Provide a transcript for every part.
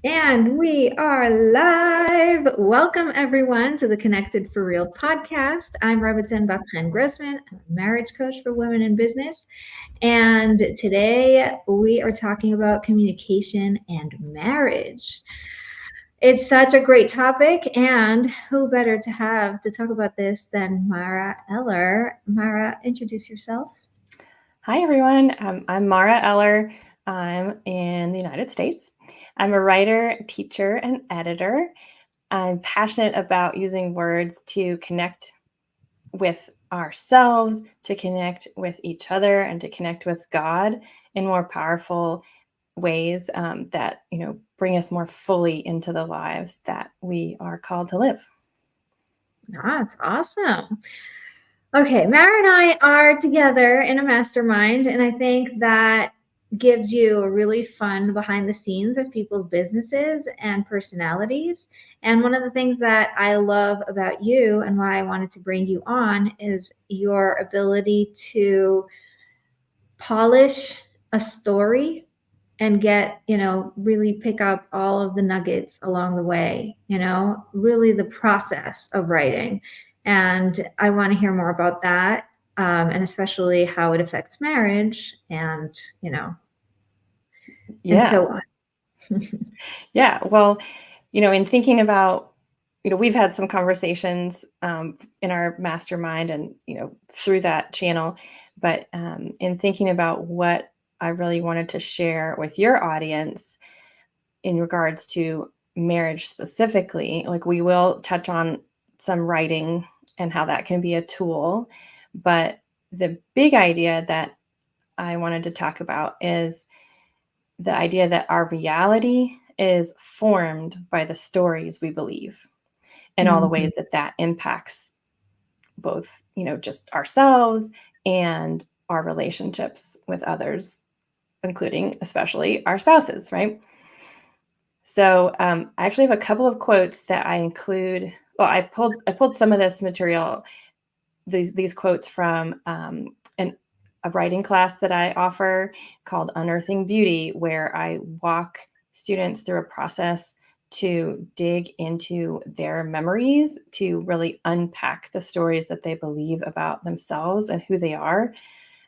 And we are live. Welcome, everyone, to the Connected for Real podcast. I'm Rebbetzin Bat-Chen Grossman. I'm a marriage coach for women in business. And today we are talking about communication and marriage. It's such a great topic. And who better to have to talk about this than Mara Eller? Mara, introduce yourself. Hi, everyone. I'm Mara Eller. I'm in the United States. I'm a writer, teacher, and editor. I'm passionate about using words to connect with ourselves, to connect with each other, and to connect with God in more powerful ways that bring us more fully into the lives that we are called to live. That's awesome. Okay, Mara and I are together in a mastermind, and I think that gives you a really fun behind the scenes of people's businesses and personalities. And one of the things that I love about you and why I wanted to bring you on is your ability to polish a story and get, really pick up all of the nuggets along the way, really the process of writing. And I want to hear more about that, and especially how it affects marriage and, and Yeah. so on. Yeah. Well, in thinking about, we've had some conversations in our mastermind and, through that channel, but in thinking about what I really wanted to share with your audience in regards to marriage specifically, like we will touch on some writing and how that can be a tool. But the big idea that I wanted to talk about is the idea that our reality is formed by the stories we believe and all the ways that that impacts both, just ourselves and our relationships with others, including especially our spouses, right? So I actually have a couple of quotes that I include. Well, I pulled some of this material, these quotes from a writing class that I offer called Unearthing Beauty, where I walk students through a process to dig into their memories, to really unpack the stories that they believe about themselves and who they are,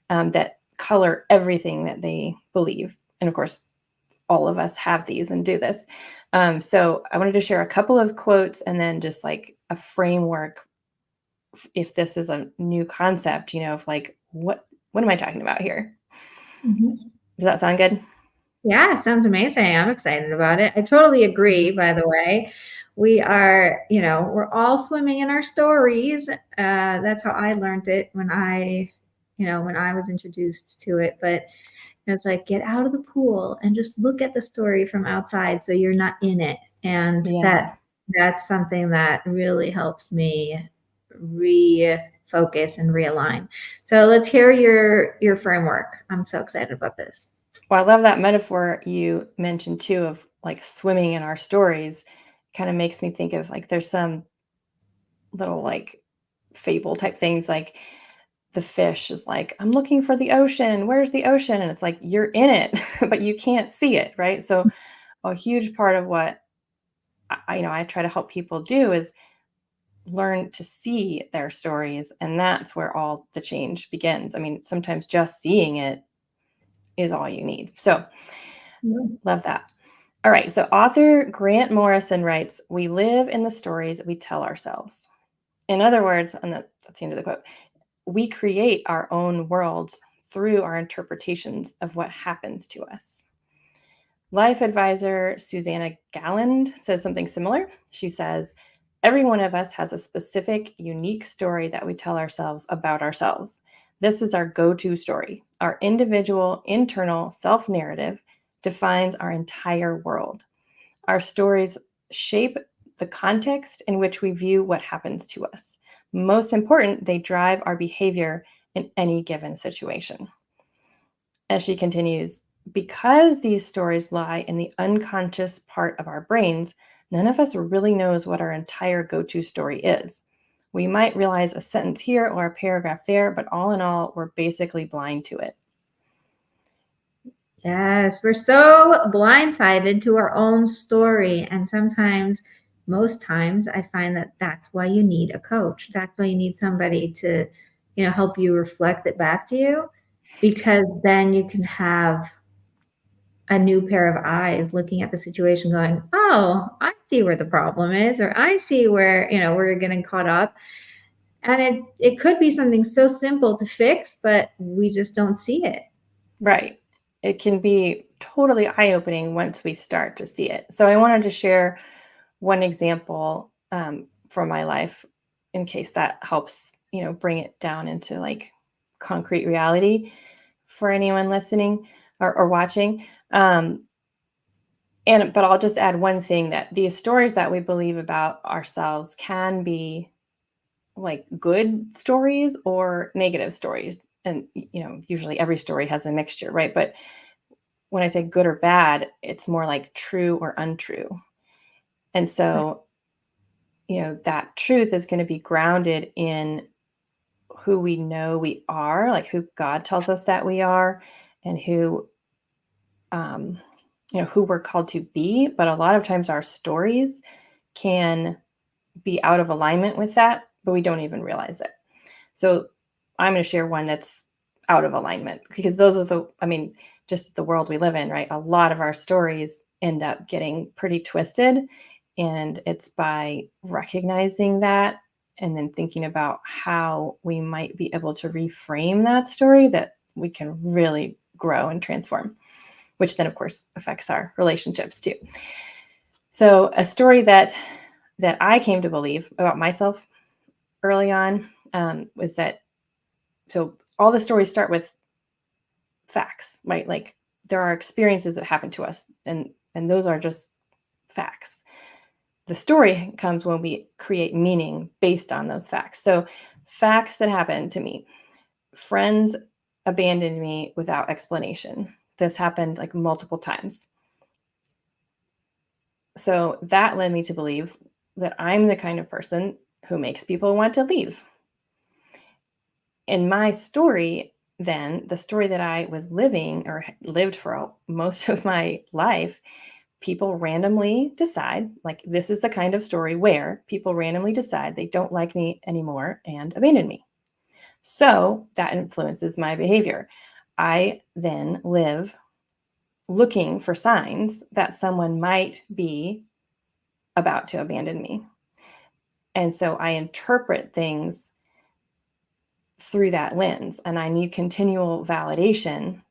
that color everything that they believe. And of course, all of us have these and do this. So I wanted to share a couple of quotes and then just like a framework if this is a new concept, of like, what am I talking about here? Mm-hmm. Does that sound good? Yeah, it sounds amazing. I'm excited about it. I totally agree, by the way. We are, we're all swimming in our stories. That's how I learned it when I was introduced to it. But it's like, get out of the pool and just look at the story from outside so you're not in it. And Yeah. that's something that really helps me refocus and realign. So let's hear your framework. I'm so excited about this. Well, I love that metaphor you mentioned too of like swimming in our stories. Kind of makes me think of like there's some little like fable type things like the fish is like, I'm looking for the ocean. Where's the ocean? And it's like, you're in it, but you can't see it, right? So a huge part of what I try to help people do is learn to see their stories. And that's where all the change begins. I mean, sometimes just seeing it is all you need. So love that. All right. So author Grant Morrison writes, we live in the stories we tell ourselves. In other words, and that's the end of the quote, we create our own worlds through our interpretations of what happens to us. Life advisor Susanna Galland says something similar. She says, every one of us has a specific, unique story that we tell ourselves about ourselves. This is our go-to story. Our individual, internal self-narrative defines our entire world. Our stories shape the context in which we view what happens to us. Most important, they drive our behavior in any given situation. As she continues, because these stories lie in the unconscious part of our brains, none of us really knows what our entire go-to story is. We might realize a sentence here or a paragraph there, but all in all, we're basically blind to it. Yes, we're so blindsided to our own story. And sometimes, most times, I find that that's why you need a coach. That's why you need somebody to, help you reflect it back to you, because then you can have a new pair of eyes looking at the situation going, oh, I see where the problem is, or I see where, we're getting caught up. And it could be something so simple to fix, but we just don't see it. Right. It can be totally eye-opening once we start to see it. So I wanted to share one example from my life in case that helps, bring it down into like concrete reality for anyone listening or watching. But I'll just add one thing, that these stories that we believe about ourselves can be like good stories or negative stories. And, usually every story has a mixture, right? But when I say good or bad, it's more like true or untrue. And so, that truth is going to be grounded in who we know we are, like who God tells us that we are, and um, who we're called to be. But a lot of times our stories can be out of alignment with that, but we don't even realize it. So I'm going to share one that's out of alignment, because those are just the world we live in, right? A lot of our stories end up getting pretty twisted. And it's by recognizing that and then thinking about how we might be able to reframe that story that we can really grow and transform, which then of course affects our relationships too. So a story that I came to believe about myself early on was that, so all the stories start with facts, right? Like there are experiences that happen to us, and those are just facts. The story comes when we create meaning based on those facts. So facts that happened to me: friends abandoned me without explanation. This happened like multiple times. So that led me to believe that I'm the kind of person who makes people want to leave. In my story, then, the story that I was living or lived for most of my life, people randomly decide, like this is the kind of story where people randomly decide they don't like me anymore and abandon me. So that influences my behavior. I then live looking for signs that someone might be about to abandon me. And so I interpret things through that lens, and I need continual validation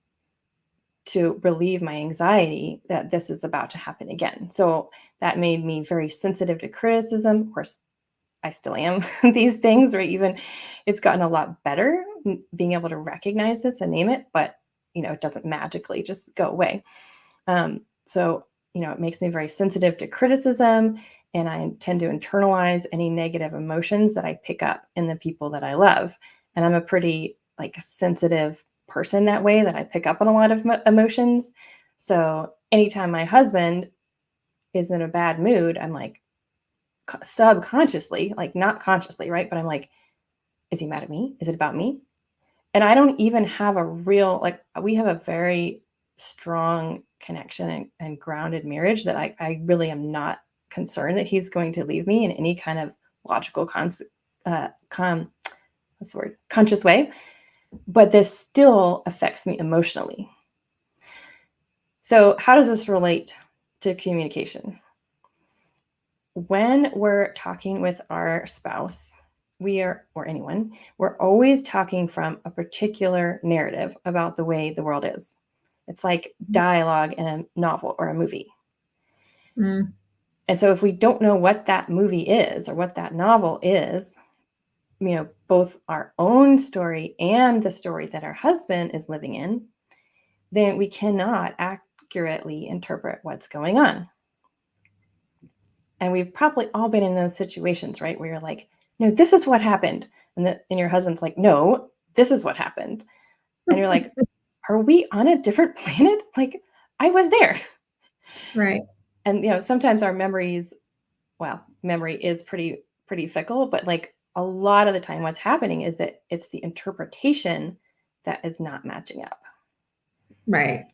to relieve my anxiety that this is about to happen again. So that made me very sensitive to criticism. Of course, I still am these things, right? Even it's gotten a lot better being able to recognize this and name it, but it doesn't magically just go away. So it makes me very sensitive to criticism, and I tend to internalize any negative emotions that I pick up in the people that I love. And I'm a pretty like sensitive person that way, that I pick up on a lot of emotions. So anytime my husband is in a bad mood, I'm like subconsciously, like not consciously, right? But I'm like, is he mad at me? Is it about me? And I don't even have a real, like, we have a very strong connection and grounded marriage that I really am not concerned that he's going to leave me in any kind of logical conscious way. But this still affects me emotionally. So how does this relate to communication? When we're talking with our spouse, or anyone, we're always talking from a particular narrative about the way the world is. It's like dialogue in a novel or a movie. Mm. And so if we don't know what that movie is or what that novel is, both our own story and the story that our husband is living in, then we cannot accurately interpret what's going on. And we've probably all been in those situations, right? Where you're like, no, this is what happened. And your husband's like, no, this is what happened. And you're like, are we on a different planet? Like, I was there. Right. And, sometimes our memory is pretty fickle, but like a lot of the time what's happening is that it's the interpretation that is not matching up. Right.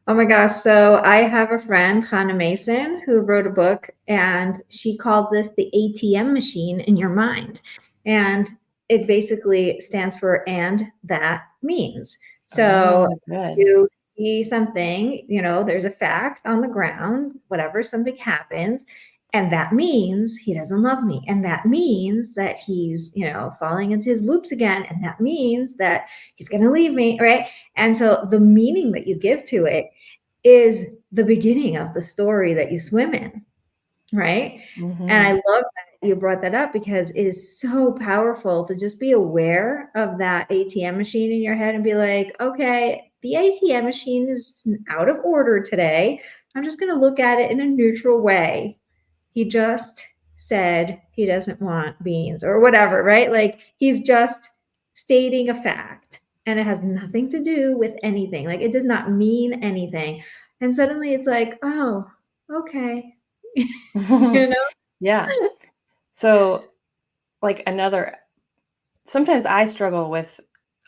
Oh my gosh. So I have a friend, Hannah Mason, who wrote a book, and she calls this the ATM machine in your mind. And it basically stands for and that means. So Oh, good. you see something, there's a fact on the ground, whatever, something happens. And that means he doesn't love me. And that means that he's, falling into his loops again. And that means that he's going to leave me. Right. And so the meaning that you give to it is the beginning of the story that you swim in, right? And I Mm-hmm. love that you brought that up because it is so powerful to just be aware of that ATM machine in your head and be like, okay, the ATM machine is out of order today. I'm just going to look at it in a neutral way. He just said he doesn't want beans or whatever, right? Like he's just stating a fact and it has nothing to do with anything. Like it does not mean anything. And suddenly it's like, oh, okay. you know? Yeah. So, like sometimes I struggle with,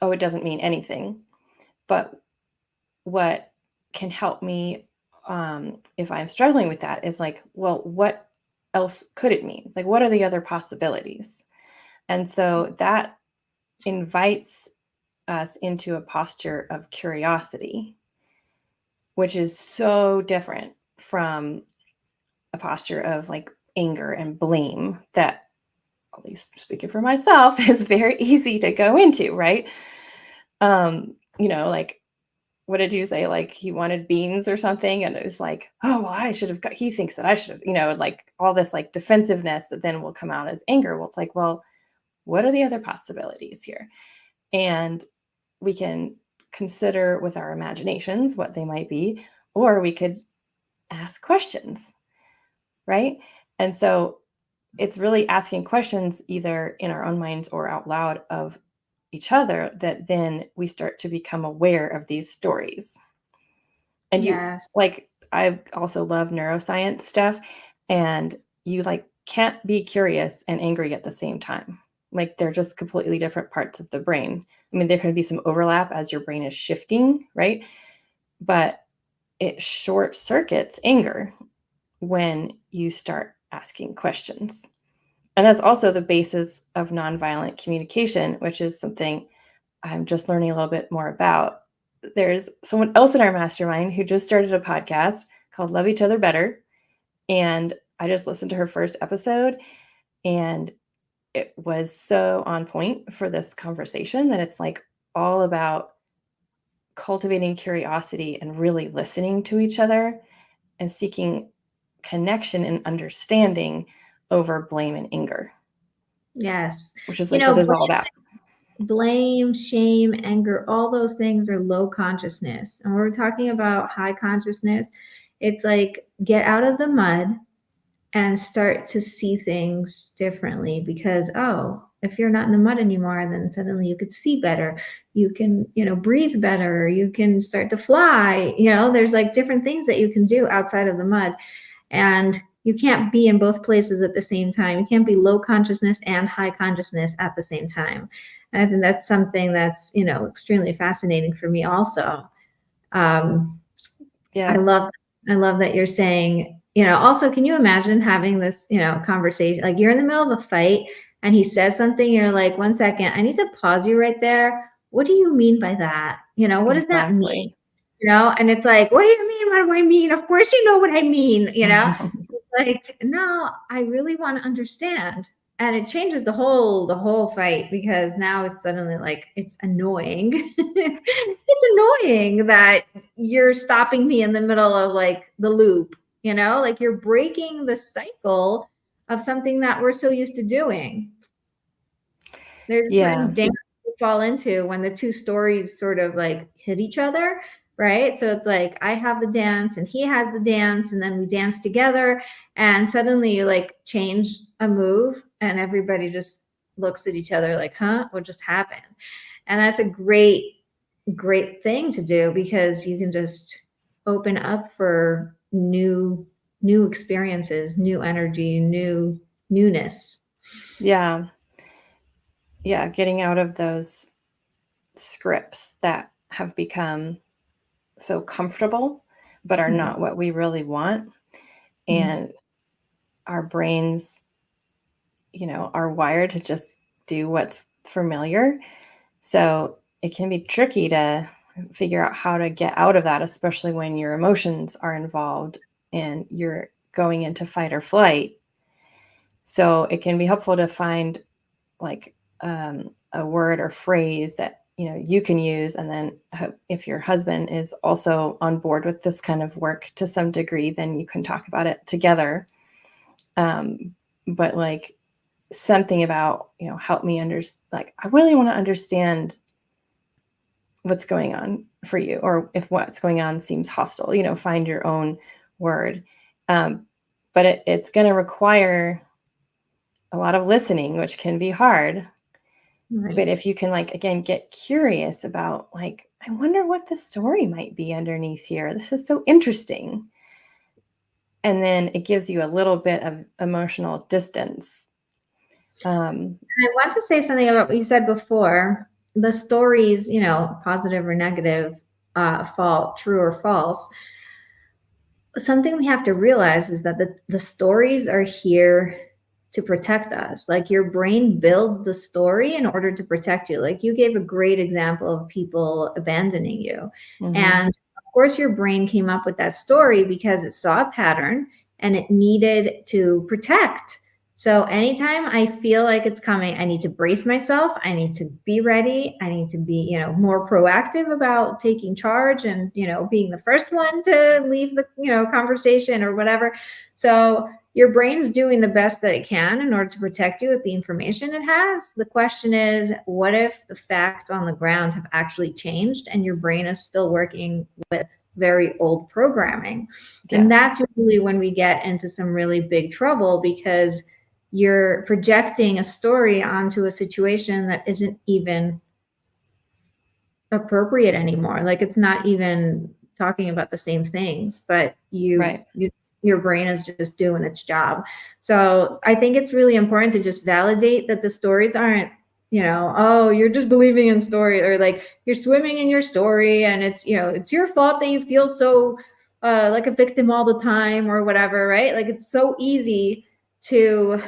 oh, it doesn't mean anything. But what can help me if I'm struggling with that is like, well, what else could it mean? Like, what are the other possibilities? And so that invites us into a posture of curiosity, which is so different from a posture of like anger and blame that, at least speaking for myself, is very easy to go into, right? Like, what did you say? Like he wanted beans or something, and it was like, oh, well, I should have got, he thinks that I should have, like all this like defensiveness that then will come out as anger. Well, it's like, well, what are the other possibilities here? And we can consider with our imaginations what they might be, or we could ask questions, right? And so it's really asking questions either in our own minds or out loud of each other that then we start to become aware of these stories. And you Yes. like, I also love neuroscience stuff, and you like can't be curious and angry at the same time. Like they're just completely different parts of the brain. I mean, there could be some overlap as your brain is shifting, right? But it short circuits anger when you start asking questions. And that's also the basis of nonviolent communication, which is something I'm just learning a little bit more about. There's someone else in our mastermind who just started a podcast called Love Each Other Better. And I just listened to her first episode, and it was so on point for this conversation that it's like all about cultivating curiosity and really listening to each other and seeking connection and understanding over blame and anger, Yes. which is like what this is all about. Blame, shame, anger, all those things are low consciousness. And when we're talking about high consciousness, it's like get out of the mud and start to see things differently because, oh, if you're not in the mud anymore, then suddenly you could see better. You can, breathe better. You can start to fly. There's like different things that you can do outside of the mud. And you can't be in both places at the same time. You can't be low consciousness and high consciousness at the same time. And I think that's something that's, extremely fascinating for me also. Yeah. I love that you're saying, also, can you imagine having this, conversation? Like you're in the middle of a fight and he says something, you're like, 1 second, I need to pause you right there. What do you mean by that? What does that mean? Exactly. And it's like, what do you mean? What do I mean? Of course you know what I mean, It's like, no, I really want to understand. And it changes the whole fight because now it's suddenly like it's annoying. It's annoying that you're stopping me in the middle of like the loop, like you're breaking the cycle of something that we're so used to doing. There's a Yeah. certain dance you fall into when the two stories sort of like hit each other, right? So it's like I have the dance and he has the dance, and then we dance together, and suddenly you like change a move, and everybody just looks at each other like, huh, what just happened? And that's a great thing to do because you can just open up for new experiences, new energy, newness. Yeah. Yeah. Getting out of those scripts that have become so comfortable but are Right. not what we really want. And our brains, are wired to just do what's familiar. So it can be tricky to figure out how to get out of that, especially when your emotions are involved and you're going into fight or flight. So it can be helpful to find like a word or phrase that you can use, and then if your husband is also on board with this kind of work to some degree, then you can talk about it together. But like something about help me understand, like I really want to understand what's going on for you, or if what's going on seems hostile, find your own word. But it's going to require a lot of listening, which can be hard. Right. But if you can, like, again, get curious about, like, I wonder what the story might be underneath here. This is so interesting. And then it gives you a little bit of emotional distance. And I want to say something about what you said before. The stories, positive or negative, true or false. Something we have to realize is that the stories are here to protect us. Like your brain builds the story in order to protect you. Like you gave a great example of people abandoning you. Mhm. And of course, your brain came up with that story because it saw a pattern and it needed to protect. So anytime I feel like it's coming, I need to brace myself. I need to be ready. I need to be, more proactive about taking charge and, being the first one to leave the, conversation or whatever. So your brain's doing the best that it can in order to protect you with the information it has. The question is, what if the facts on the ground have actually changed and your brain is still working with very old programming? Yeah. And that's really when we get into some really big trouble, because you're projecting a story onto a situation that isn't even appropriate anymore. Like it's not even talking about the same things, but Right. your brain is just doing its job. So I think it's really important to just validate that the stories aren't, oh, you're just believing in story, or like you're swimming in your story and it's, it's your fault that you feel so like a victim all the time or whatever, right? Like it's so easy to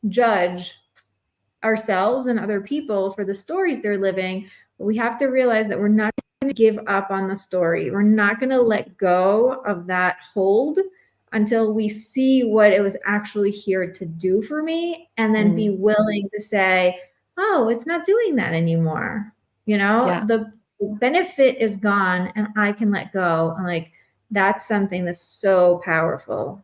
judge ourselves and other people for the stories they're living. But we have to realize that we're not going to give up on the story. We're not going to let go of that hold until we see what it was actually here to do for me, and then be willing to say, oh, it's not doing that anymore. Yeah. The benefit is gone and I can let go. And like, that's something that's so powerful.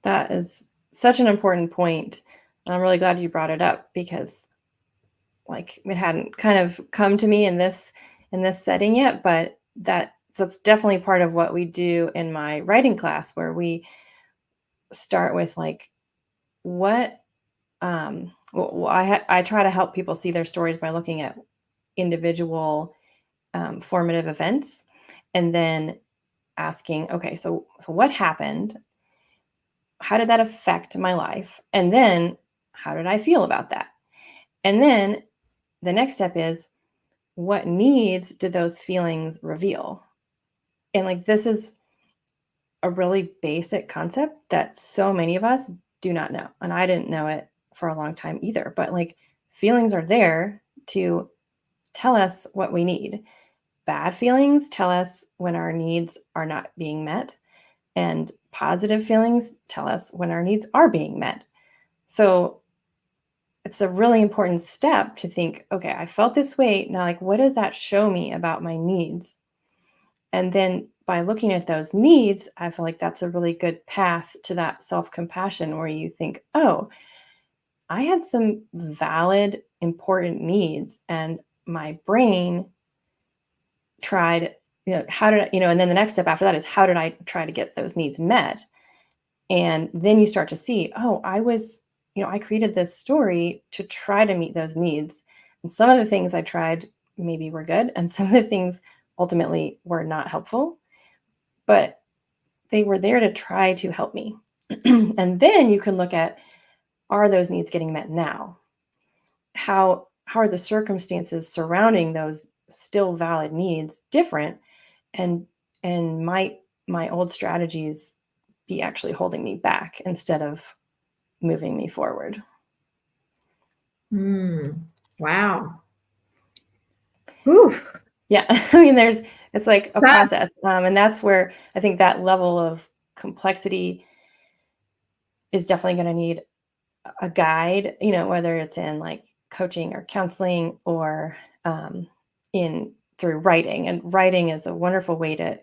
That is such an important point. And I'm really glad you brought it up, because like it hadn't kind of come to me in this setting yet, but that's definitely part of what we do in my writing class, where we start with like what well, I try to help people see their stories by looking at individual formative events, and then asking, okay, so what happened? How did that affect my life? And then how did I feel about that? And then the next step is, what needs did those feelings reveal? And like, this is a really basic concept that so many of us do not know. And I didn't know it for a long time either. But like, feelings are there to tell us what we need. Bad feelings tell us when our needs are not being met, and positive feelings tell us when our needs are being met. So it's a really important step to think, okay, I felt this way. Now, like, what does that show me about my needs? And then by looking at those needs, I feel like that's a really good path to that self-compassion, where you think, oh, I had some valid, important needs, and my brain tried, how did I, and then the next step after that is, how did I try to get those needs met? And then you start to see, oh, I created this story to try to meet those needs. And some of the things I tried maybe were good, and some of the things ultimately were not helpful, but they were there to try to help me. And then you can look at, are those needs getting met now? How are the circumstances surrounding those still valid needs different, and might my old strategies be actually holding me back instead of moving me forward. Wow. Whew. Yeah. I mean, it's like a process. And that's where I think that level of complexity is definitely going to need a guide, whether it's in like coaching or counseling or in through writing. And writing is a wonderful way to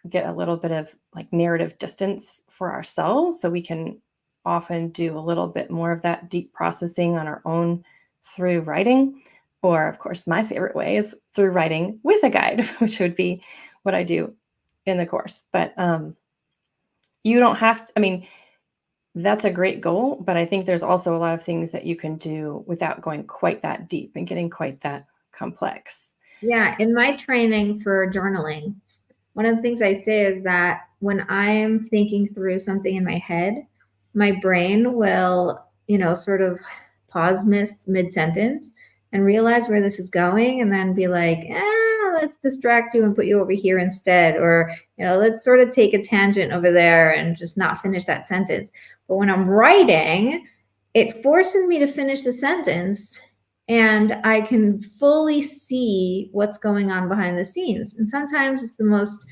get a little bit of like narrative distance for ourselves, so we can often do a little bit more of that deep processing on our own through writing. Or of course, my favorite way is through writing with a guide, which would be what I do in the course. But you don't have to, I mean, that's a great goal, but I think there's also a lot of things that you can do without going quite that deep and getting quite that complex. Yeah, in my training for journaling, one of the things I say is that when I am thinking through something in my head, my brain will, sort of pause mid-sentence and realize where this is going, and then be like, let's distract you and put you over here instead. Or, let's sort of take a tangent over there and just not finish that sentence. But when I'm writing, it forces me to finish the sentence, and I can fully see what's going on behind the scenes. And sometimes it's the most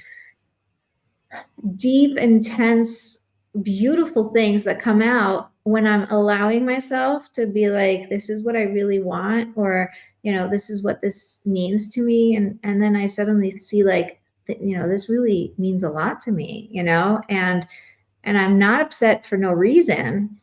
deep, intense, beautiful things that come out when I'm allowing myself to be like, this is what I really want, or, this is what this means to me. And then I suddenly see like, this really means a lot to me, and I'm not upset for no reason,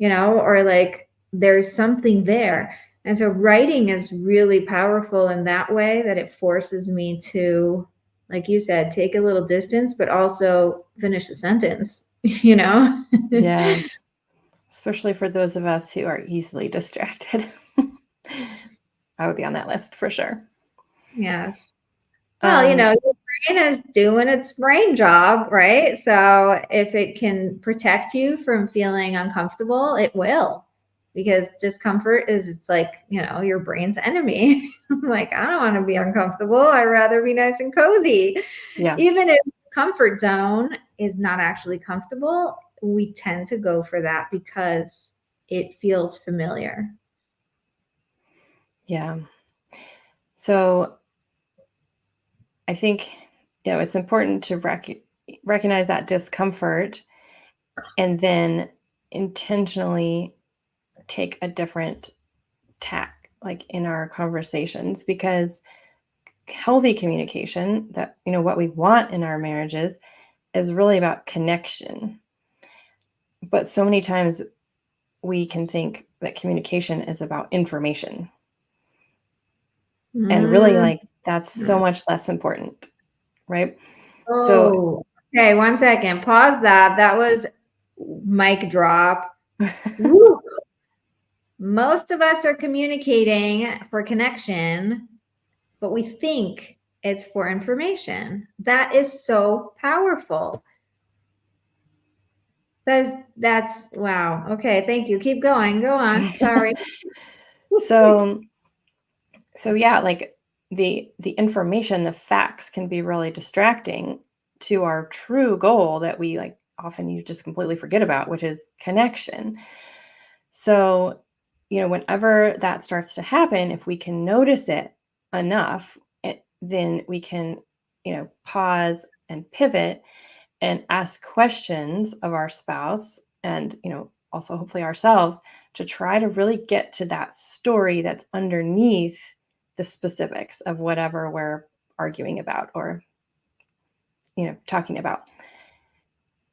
or like there's something there. And so writing is really powerful in that way, that it forces me to, like you said, take a little distance, but also finish the sentence, Yeah. Especially for those of us who are easily distracted. I would be on that list for sure. Yes. Well, your brain is doing its brain job, right? So if it can protect you from feeling uncomfortable, it will, because discomfort is, it's like, your brain's enemy. Like, I don't want to be uncomfortable. I'd rather be nice and cozy. Yeah. Even if comfort zone is not actually comfortable, we tend to go for that because it feels familiar. Yeah. So I think, it's important to recognize that discomfort and then intentionally take a different tack, like in our conversations, because healthy communication, that, what we want in our marriages, is really about connection. But so many times we can think that communication is about information. And really, like, that's so much less important, right? Oh, okay. 1 second. Pause that. That was mic drop. Woo. Most of us are communicating for connection, but we think it's for information. That is so powerful. That's wow. Okay, thank you. Keep going. Go on. Sorry. So yeah, like the information, the facts can be really distracting to our true goal that we like often you just completely forget about, which is connection. So, whenever that starts to happen, if we can notice it enough, then we can, pause and pivot and ask questions of our spouse and, also hopefully ourselves, to try to really get to that story that's underneath the specifics of whatever we're arguing about or, talking about.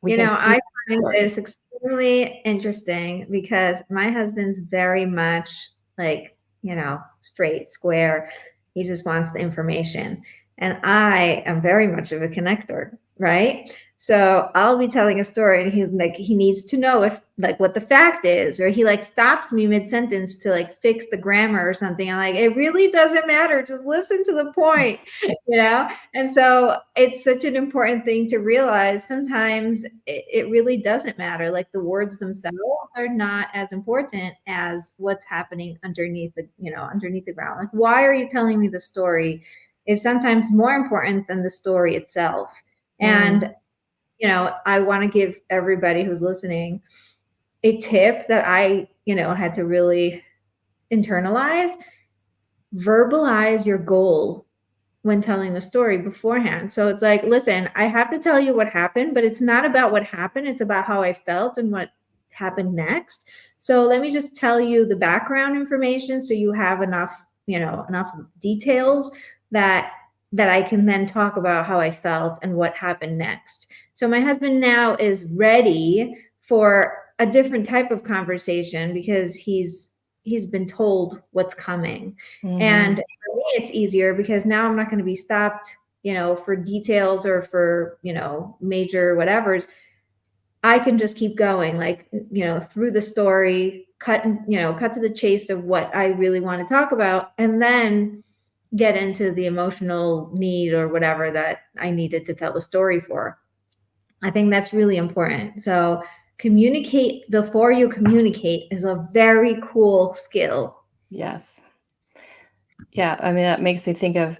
I find this extremely interesting because my husband's very much like, straight, square. He just wants the information. And I am very much of a connector, right? So I'll be telling a story and he's like, he needs to know if like what the fact is, or he like stops me mid-sentence to like fix the grammar or something. I'm like, it really doesn't matter. Just listen to the point, And so it's such an important thing to realize. Sometimes it really doesn't matter. Like the words themselves are not as important as what's happening underneath the ground. Like, why are you telling me the story is sometimes more important than the story itself. And, I want to give everybody who's listening a tip that I, had to really internalize. Verbalize your goal when telling the story beforehand. So it's like, listen, I have to tell you what happened, but it's not about what happened. It's about how I felt and what happened next. So let me just tell you the background information so you have enough, enough details that I can then talk about how I felt and what happened next. So my husband now is ready for a different type of conversation because he's been told what's coming. And for me, it's easier because now I'm not going to be stopped, for details or for, major whatevers. I can just keep going, like, through the story, cut to the chase of what I really want to talk about, and then get into the emotional need or whatever that I needed to tell the story for. I think that's really important. So communicate before you communicate is a very cool skill. Yes. Yeah. I mean, that makes me think of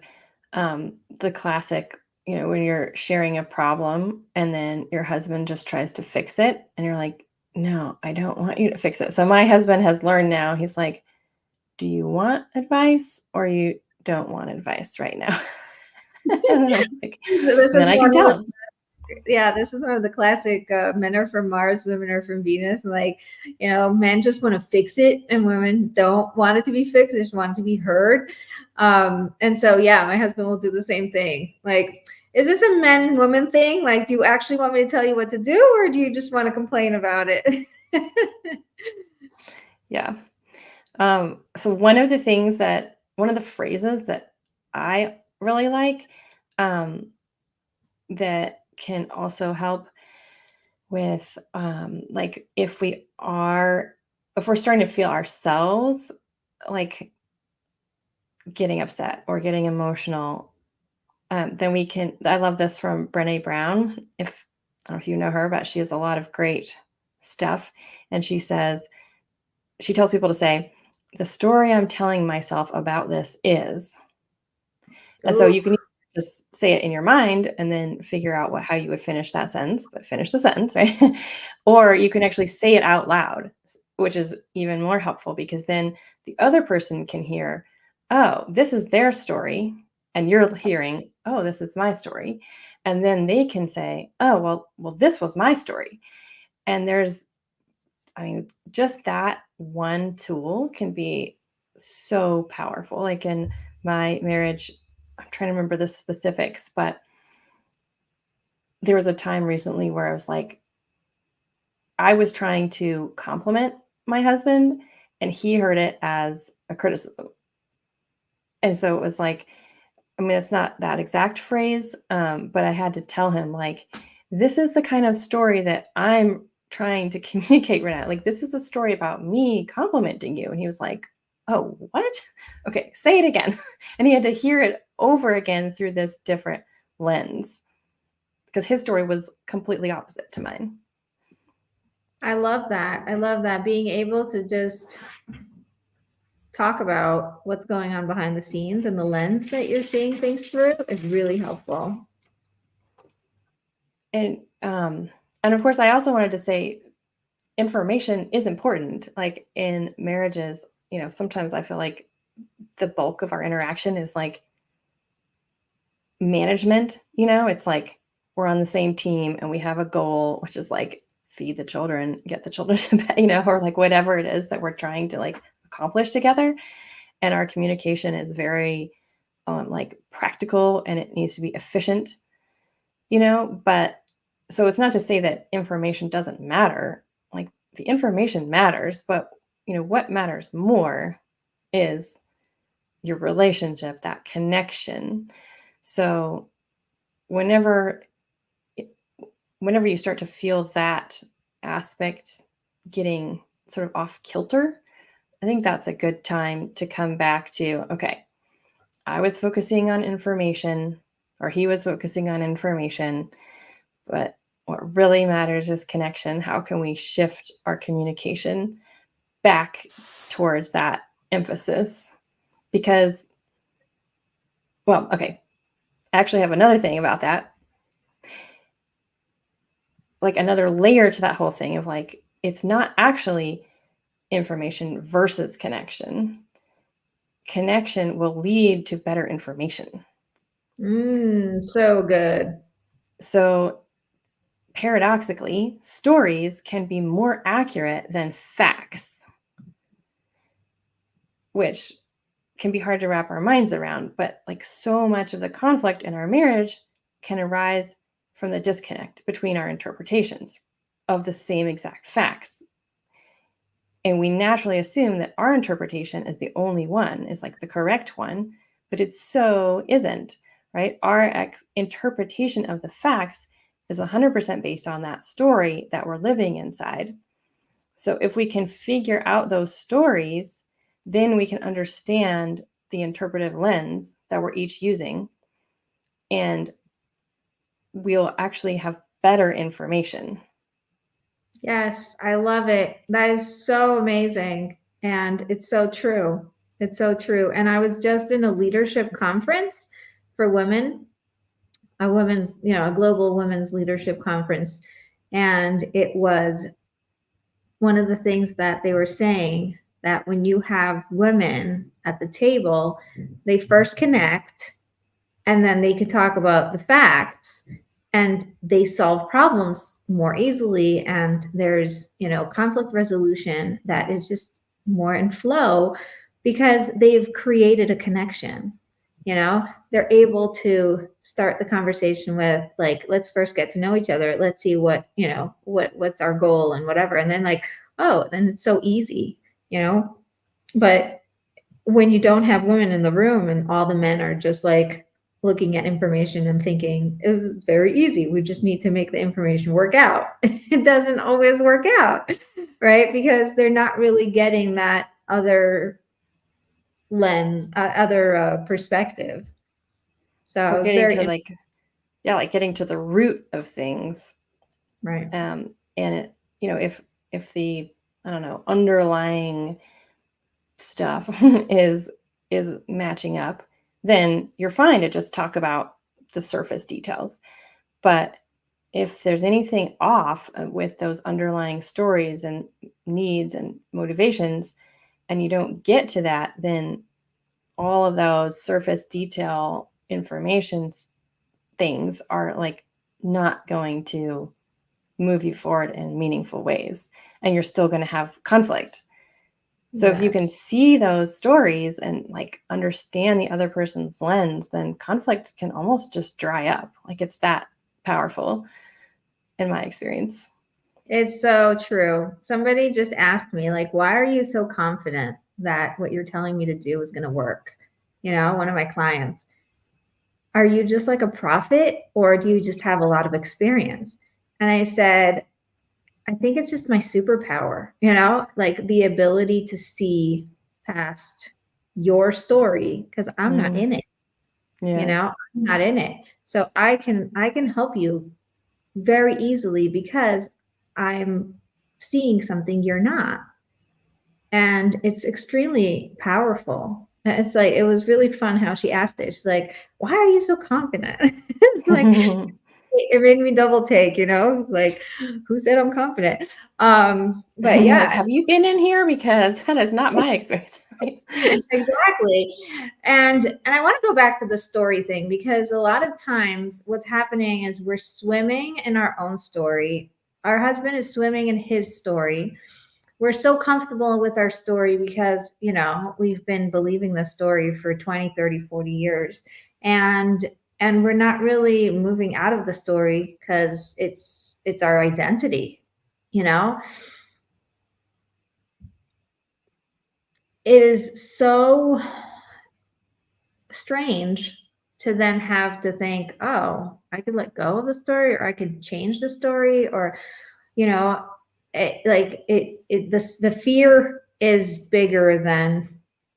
the classic, when you're sharing a problem and then your husband just tries to fix it and you're like, no, I don't want you to fix it. So my husband has learned now, he's like, do you want advice or you don't want advice right now? And I'm like, This and then I can tell him. This is one of the classic men are from Mars, women are from Venus. Like, men just want to fix it and women don't want it to be fixed. They just want it to be heard. And so, my husband will do the same thing. Like, is this a men woman thing? Like, do you actually want me to tell you what to do or do you just want to complain about it? Yeah. So one of the phrases that I really like, that can also help with, like if we're starting to feel ourselves like getting upset or getting emotional, then I love this from Brené Brown. I don't know if you know her, but she has a lot of great stuff. And she tells people to say, the story I'm telling myself about this is, and so you can just say it in your mind and then figure out how you would finish that sentence, but finish the sentence, right? Or you can actually say it out loud, which is even more helpful because then the other person can hear, oh, this is their story. And you're hearing, oh, this is my story. And then they can say, oh, well, this was my story. And just that one tool can be so powerful. Like in my marriage, I'm trying to remember the specifics, but there was a time recently where I was trying to compliment my husband and he heard it as a criticism. And so it was like, it's not that exact phrase, but I had to tell him, like, this is the kind of story that I'm trying to communicate right now. Like, this is a story about me complimenting you. And he was like, oh, what? Okay, say it again. And he had to hear it over again through this different lens because his story was completely opposite to mine. I love that. I love that. Being able to just talk about what's going on behind the scenes and the lens that you're seeing things through is really helpful. And of course, I also wanted to say information is important. Like in marriages, sometimes I feel like the bulk of our interaction is like management. It's like we're on the same team and we have a goal, which is like feed the children, get the children to bed, or like whatever it is that we're trying to like accomplish together. And our communication is very like practical and it needs to be efficient, but so it's not to say that information doesn't matter. Like the information matters, but what matters more is your relationship, that connection. So whenever you start to feel that aspect getting sort of off kilter, I think that's a good time to come back to, okay, I was focusing on information or he was focusing on information, but what really matters is connection. How can we shift our communication back towards that emphasis? Because, well, okay, I actually have another thing about that. like another layer to that whole thing of like, it's not actually information versus connection. Connection will lead to better information. So good. So paradoxically, stories can be more accurate than facts, which can be hard to wrap our minds around. But like so much of the conflict in our marriage can arise from the disconnect between our interpretations of the same exact facts. And we naturally assume that our interpretation is the only one, is like the correct one, but it so isn't, right? Our interpretation of the facts is 100% based on that story that we're living inside. So if we can figure out those stories, then we can understand the interpretive lens that we're each using, and we'll actually have better information. Yes, I love it. That is so amazing. And it's so true. It's so true. And I was just in a leadership conference for women, a global women's leadership conference. And it was one of the things that they were saying that when you have women at the table, they first connect and then they could talk about the facts and they solve problems more easily, and there's conflict resolution that is just more in flow because they've created a connection. They're able to start the conversation with like, let's first get to know each other, let's see what's our goal and whatever, and then like, oh, then it's so easy. But when you don't have women in the room and all the men are just like looking at information and thinking, this is very easy, we just need to make the information work out. It doesn't always work out, right? Because they're not really getting that other lens, other perspective. So We're it was getting very to like getting to the root of things. right. And it, if the, I don't know, underlying stuff is matching up, then you're fine to just talk about the surface details. But if there's anything off with those underlying stories and needs and motivations, and you don't get to that, then all of those surface detail information things are like not going to move you forward in meaningful ways, and you're still going to have conflict. So if you can see those stories and like understand the other person's lens, then conflict can almost just dry up. Like it's that powerful in my experience. It's so true. Somebody just asked me, like, why are you so confident that what you're telling me to do is going to work? One of my clients. Are you just like a prophet, or do you just have a lot of experience? And I said, I think it's just my superpower, like the ability to see past your story, because I'm not in it. I'm not in it. So I can help you very easily because I'm seeing something you're not. And it's extremely powerful. And it's like, it was really fun how she asked it. She's like, why are you so confident? Like, it made me double take, like, who said I'm confident? But yeah. Like, have you been in here? Because that is not my experience. Right? Exactly. And I want to go back to the story thing, because a lot of times what's happening is we're swimming in our own story. Our husband is swimming in his story. We're so comfortable with our story because, we've been believing this story for 20, 30, 40 years. And we're not really moving out of the story because it's our identity. It is so strange to then have to think, oh, I could let go of the story, or I could change the story, or, the fear is bigger than,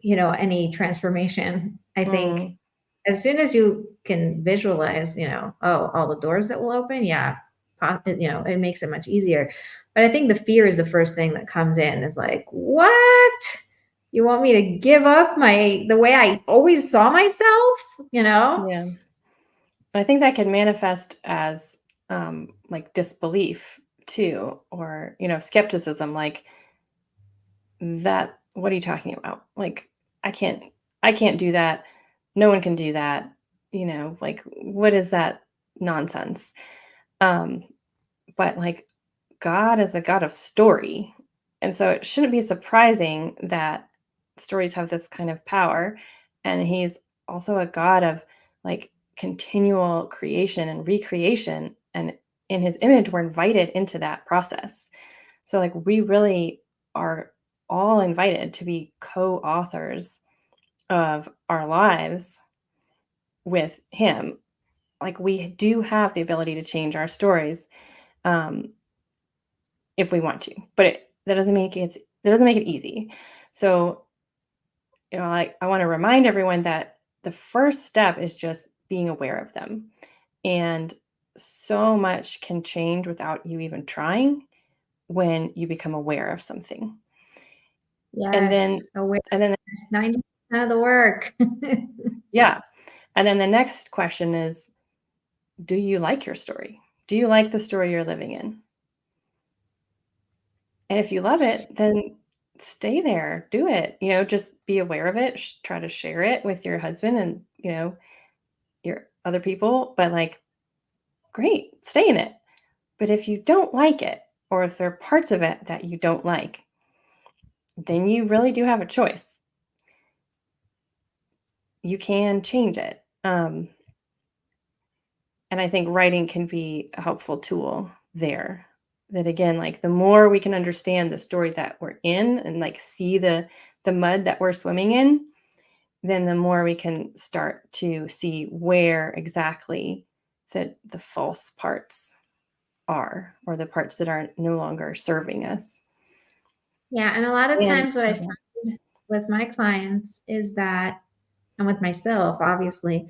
any transformation. I think as soon as you can visualize, oh, all the doors that will open, yeah, it makes it much easier. But I think the fear is the first thing that comes in, is like, what? You want me to give up the way I always saw myself, Yeah. I think that can manifest as like disbelief too, or, skepticism, like that. What are you talking about? Like, I can't do that. No one can do that. Like, what is that nonsense? Um, but like, God is a God of story. And so it shouldn't be surprising that stories have this kind of power. And he's also a God of like continual creation and recreation. And in his image, we're invited into that process. So, like, we really are all invited to be co authors of our lives with him. Like, we do have the ability to change our stories. Um, if we want to, but that doesn't make it easy. So, like, I want to remind everyone that the first step is just being aware of them. And so much can change without you even trying when you become aware of something. And then, Yes, awareness, and then, 90% of the work. yeah. And then the next question is, do you like your story? Do you like the story you're living in? And if you love it, then stay there, do it, just be aware of it, try to share it with your husband and, your other people, but like, great, stay in it. But if you don't like it, or if there are parts of it that you don't like, then you really do have a choice. You can change it. And I think writing can be a helpful tool there. That again, like, the more we can understand the story that we're in and like see the mud that we're swimming in, then the more we can start to see where exactly the false parts are, or the parts that are no longer serving us. Yeah, and a lot of And times what I find with my clients is that, and with myself, obviously,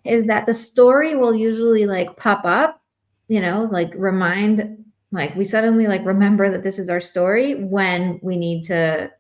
is that the story will usually like pop up, like like we suddenly like remember that this is our story when we need to,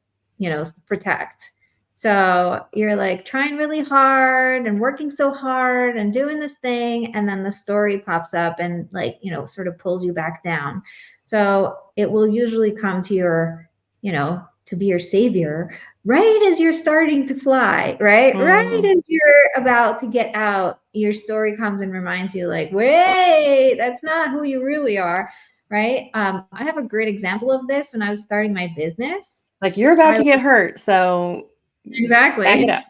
protect. So you're like trying really hard and working so hard and doing this thing, and then the story pops up and like, sort of pulls you back down. So it will usually come to your, to be your savior right as you're starting to fly, right? Right mm, as you're about to get out, your story comes and reminds you, like, wait, that's not who you really are, right? I have a great example of this when I was starting my business. like, you're about I to get hurt, so back it exactly. up.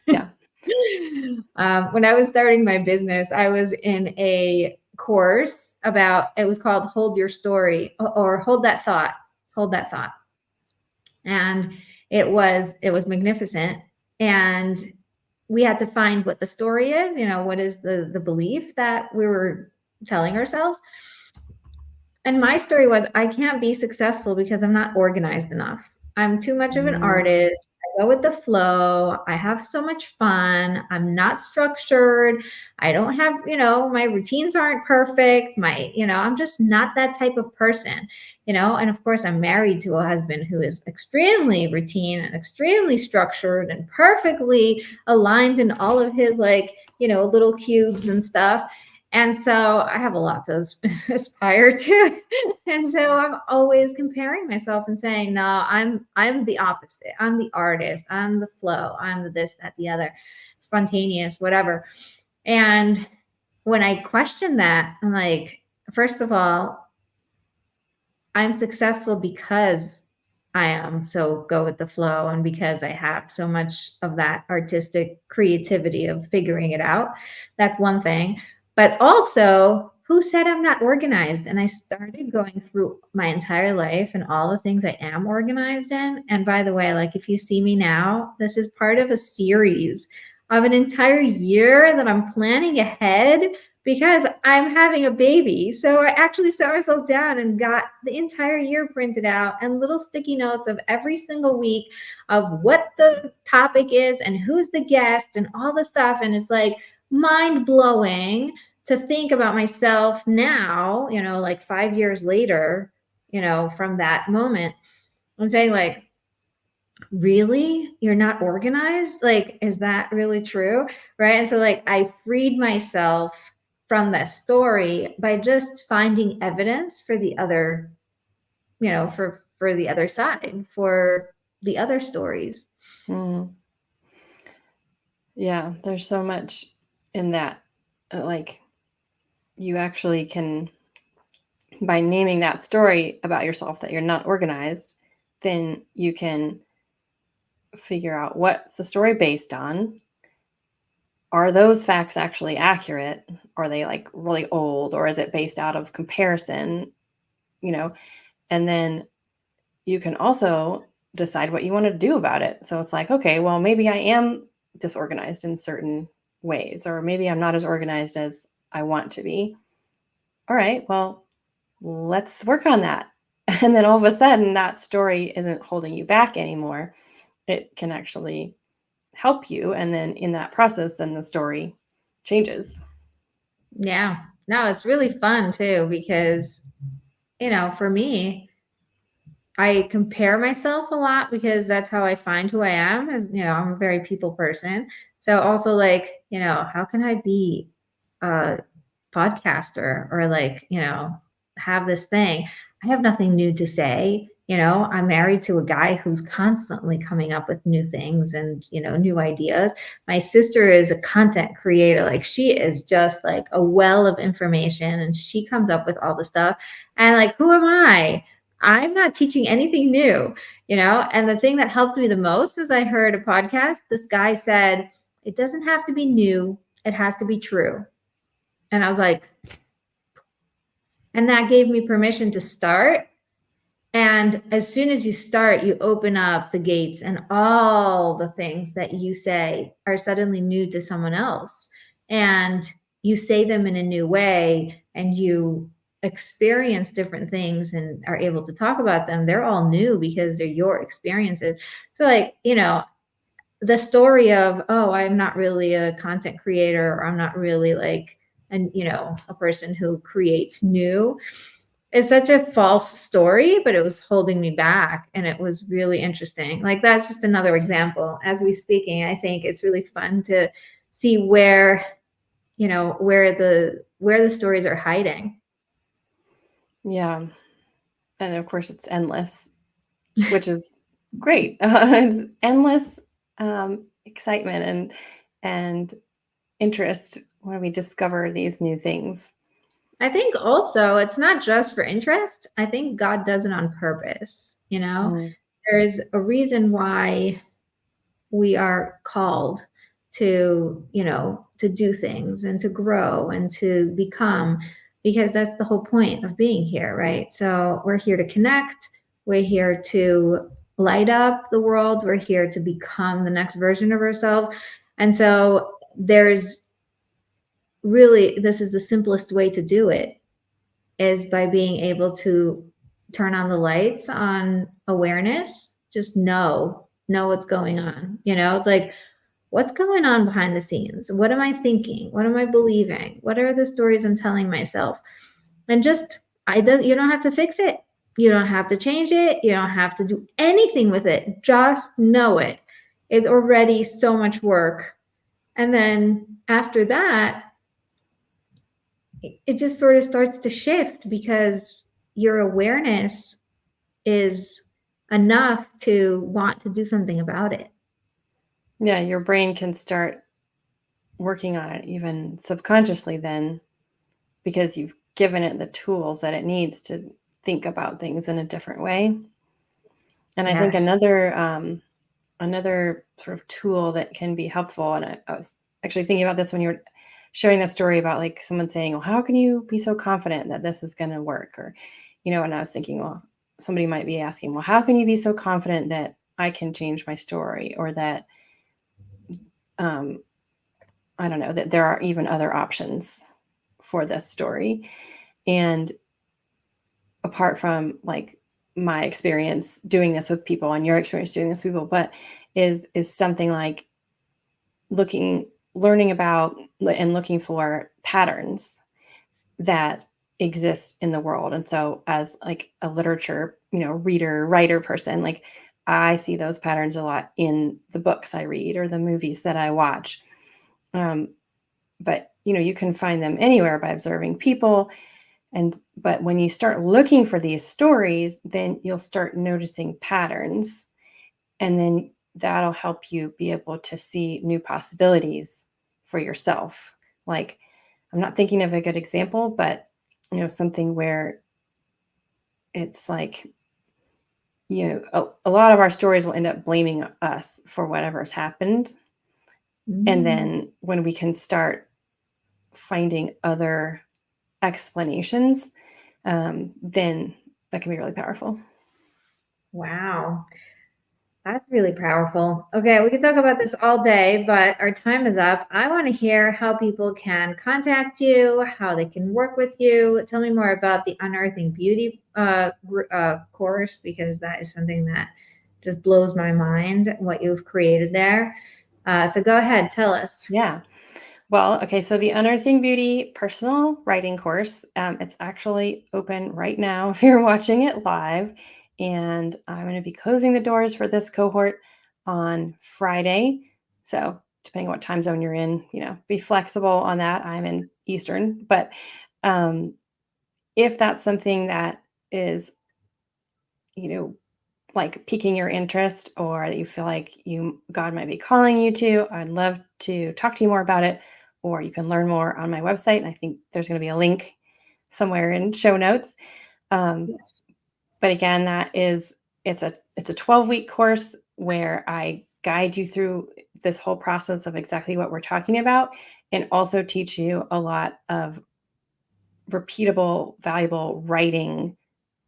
Yeah. When I was starting my business, I was in a course about, it was called Hold Your Story, or Hold That Thought. Hold That Thought. And it was magnificent. And we had to find what the story is, what is the belief that we were telling ourselves. And my story was, I can't be successful because I'm not organized enough. I'm too much of an Mm, artist. I go with the flow. I have so much fun. I'm not structured. I don't have, my routines aren't perfect. I'm just not that type of person, and of course I'm married to a husband who is extremely routine and extremely structured and perfectly aligned in all of his like, little cubes and stuff. And so I have a lot to aspire to. And so I'm always comparing myself and saying, no, I'm the opposite. I'm the artist. I'm the flow. I'm the this, that, the other, spontaneous, whatever. And when I question that, I'm like, first of all, I'm successful because I am so go with the flow and because I have so much of that artistic creativity of figuring it out. That's one thing. But also, who said I'm not organized? And I started going through my entire life and all the things I am organized in. And by the way, like, if you see me now, this is part of a series of an entire year that I'm planning ahead because I'm having a baby. So I actually sat myself down and got the entire year printed out and little sticky notes of every single week of what the topic is and who's the guest and all the stuff. And it's like mind blowing to think about myself now, like 5 years later, from that moment, and saying, like, really, you're not organized? Like, is that really true? Right. And so, like, I freed myself from that story by just finding evidence for the other, for the other side, for the other stories. Mm. Yeah, there's so much in that. Like, you actually can, by naming that story about yourself that you're not organized, then you can figure out what's the story based on. Are those facts actually accurate? Are they like really old, or is it based out of comparison? And then you can also decide what you want to do about it. So it's like, okay, well, maybe I am disorganized in certain ways, or maybe I'm not as organized as I want to be. All right, well, let's work on that. And then all of a sudden, that story isn't holding you back anymore. It can actually help you. And then in that process, then the story changes. Yeah. No, it's really fun too, because, for me, I compare myself a lot because that's how I find who I am. As I'm a very people person. So also, like, how can I be a podcaster, or like, have this thing? I have nothing new to say. I'm married to a guy who's constantly coming up with new things and, new ideas. My sister is a content creator. Like, she is just like a well of information, and she comes up with all the stuff. And like, who am I? I'm not teaching anything new, And the thing that helped me the most was I heard a podcast. This guy said, it doesn't have to be new, it has to be true. And I was like, and that gave me permission to start. And as soon as you start, you open up the gates, and all the things that you say are suddenly new to someone else. And you say them in a new way, and you experience different things and are able to talk about them. They're all new because they're your experiences. So, like, the story of, oh, I'm not really a content creator, or I'm not really like, a person who creates new, is such a false story, but it was holding me back, and it was really interesting. Like, that's just another example. As we speaking, I think it's really fun to see where the stories are hiding. Yeah. And of course, it's endless, which is great. It's endless excitement and interest when we discover these new things. I think also it's not just for interest. I think God does it on purpose. Mm. There's a reason why we are called to do things and to grow and to become, because that's the whole point of being here, right? So we're here to connect, we're here to light up the world, we're here to become the next version of ourselves. And so there's really, this is the simplest way to do it, is by being able to turn on the lights on awareness. Just know what's going on. It's like, what's going on behind the scenes? What am I thinking? What am I believing? What are the stories I'm telling myself? And just, you don't have to fix it. You don't have to change it. You don't have to do anything with it. Just know it is already so much work. And then after that, it just sort of starts to shift, because your awareness is enough to want to do something about it. Yeah, your brain can start working on it even subconsciously then, because you've given it the tools that it needs to think about things in a different way. And I think Yes. another sort of tool that can be helpful, and I was actually thinking about this when you were sharing that story about like someone saying, well, how can you be so confident that this is going to work? Or, and I was thinking, well, somebody might be asking, well, how can you be so confident that I can change my story, or that, I don't know, that there are even other options for this story. And apart from like my experience doing this with people and your experience doing this with people, but is something like learning about and looking for patterns that exist in the world. And so as like a literature, reader, writer person, like I see those patterns a lot in the books I read or the movies that I watch. But you can find them anywhere by observing people. But when you start looking for these stories, then you'll start noticing patterns, and then that'll help you be able to see new possibilities for yourself. Like, I'm not thinking of a good example, but something where it's like, a lot of our stories will end up blaming us for whatever's happened. And then when we can start finding other explanations, then that can be really powerful. Wow. That's really powerful. Okay, we could talk about this all day, but our time is up. I want to hear how people can contact you, how they can work with you. Tell me more about the Unearthing Beauty course, because that is something that just blows my mind, what you've created there. So go ahead, tell us. Yeah. Well, okay, so the Unearthing Beauty personal writing course, it's actually open right now if you're watching it live. And I'm going to be closing the doors for this cohort on Friday. So depending on what time zone you're in, be flexible on that. I'm in Eastern. But if that's something that is, like piquing your interest, or that you feel like God might be calling you to, I'd love to talk to you more about it. Or you can learn more on my website. And I think there's going to be a link somewhere in show notes. Yes. But again, it's a 12-week course where I guide you through this whole process of exactly what we're talking about, and also teach you a lot of repeatable, valuable writing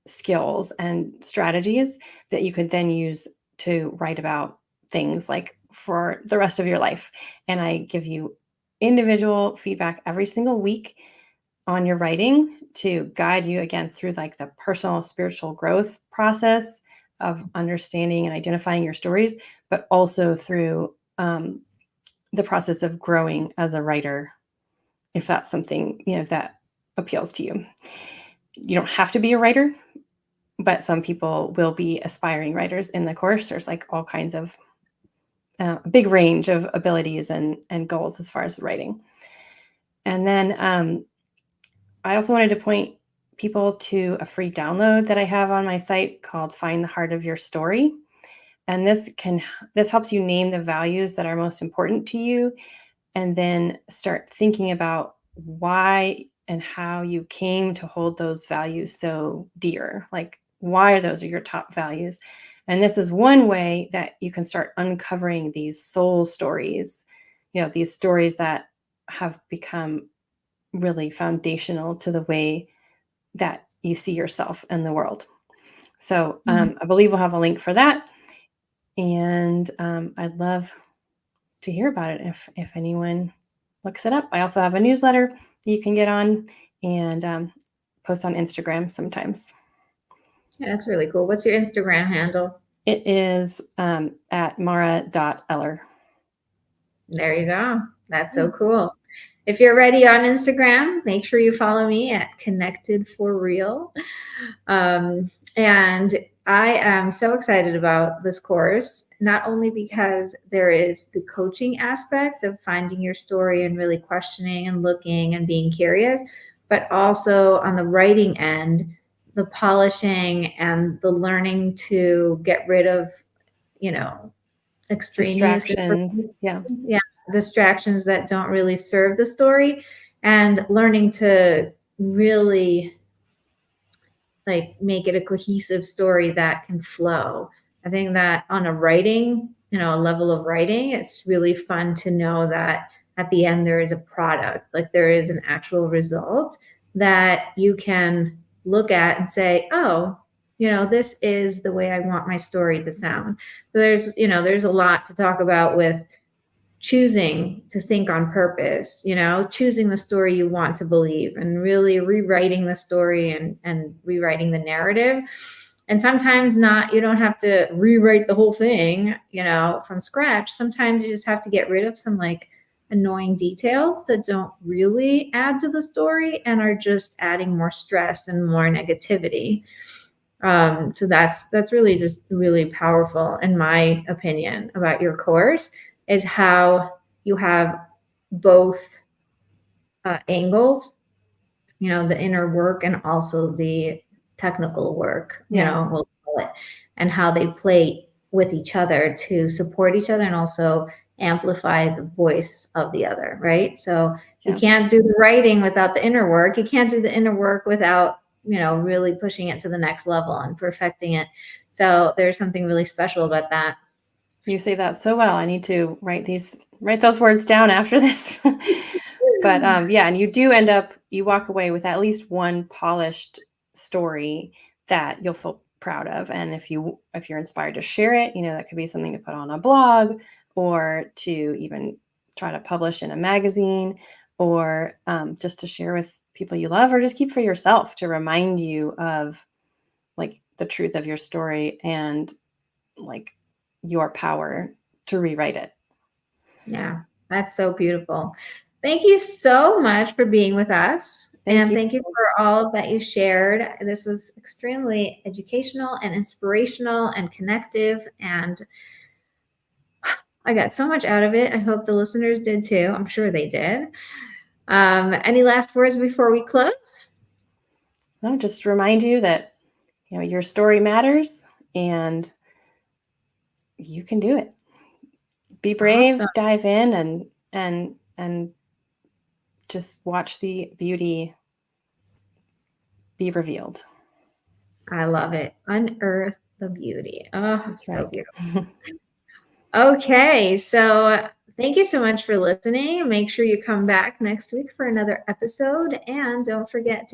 skills and strategies that you could then use to write about things like for the rest of your life. And I give you individual feedback every single week on your writing to guide you again through like the personal spiritual growth process of understanding and identifying your stories, but also through the process of growing as a writer, if that's something that appeals to you. You don't have to be a writer, but some people will be aspiring writers in the course. There's like all kinds of a big range of abilities and goals as far as writing. And then I also wanted to point people to a free download that I have on my site called Find the Heart of Your Story. And this helps you name the values that are most important to you, and then start thinking about why and how you came to hold those values so dear. Like, why are those your top values? And this is one way that you can start uncovering these soul stories, these stories that have become really foundational to the way that you see yourself and the world. So I believe we'll have a link for that. And I'd love to hear about it if anyone looks it up. I also have a newsletter that you can get on, and post on Instagram sometimes. Yeah, that's really cool. What's your Instagram handle? It is at mara.eller. There you go. That's so cool. If you're ready on Instagram, make sure you follow me at ConnectedForReal. And I am so excited about this course, not only because there is the coaching aspect of finding your story and really questioning and looking and being curious, but also on the writing end, the polishing and the learning to get rid of, extraneous Distractions. Yeah. distractions that don't really serve the story, and learning to really like make it a cohesive story that can flow. I think that on a writing, a level of writing, it's really fun to know that at the end there is a product, like there is an actual result that you can look at and say, oh, this is the way I want my story to sound. So there's a lot to talk about with choosing to think on purpose, choosing the story you want to believe and really rewriting the story and rewriting the narrative. And sometimes you don't have to rewrite the whole thing, from scratch. Sometimes you just have to get rid of some like annoying details that don't really add to the story and are just adding more stress and more negativity. So that's really just really powerful, in my opinion, about your course, is how you have both angles, the inner work and also the technical work, we'll call it, and how they play with each other to support each other and also amplify the voice of the other, right? So you can't do the writing without the inner work. You can't do the inner work without, really pushing it to the next level and perfecting it. So there's something really special about that. You say that so well. I need to write those words down after this. But and you walk away with at least one polished story that you'll feel proud of. And if you're inspired to share it, that could be something to put on a blog or to even try to publish in a magazine, or just to share with people you love, or just keep for yourself to remind you of like the truth of your story and like your power to rewrite it. Yeah, that's so beautiful. Thank you so much for being with us. Thank you for all that you shared. This was extremely educational and inspirational and connective, and I got so much out of it. I hope the listeners did too. I'm sure they did. Any last words before we close? No, just remind you that your story matters and you can do it. Be brave, awesome. Dive in and just watch the beauty be revealed. I love it. Unearth the beauty. Oh, that's so right. Beautiful. Okay, so thank you so much for listening. Make sure you come back next week for another episode, and don't forget to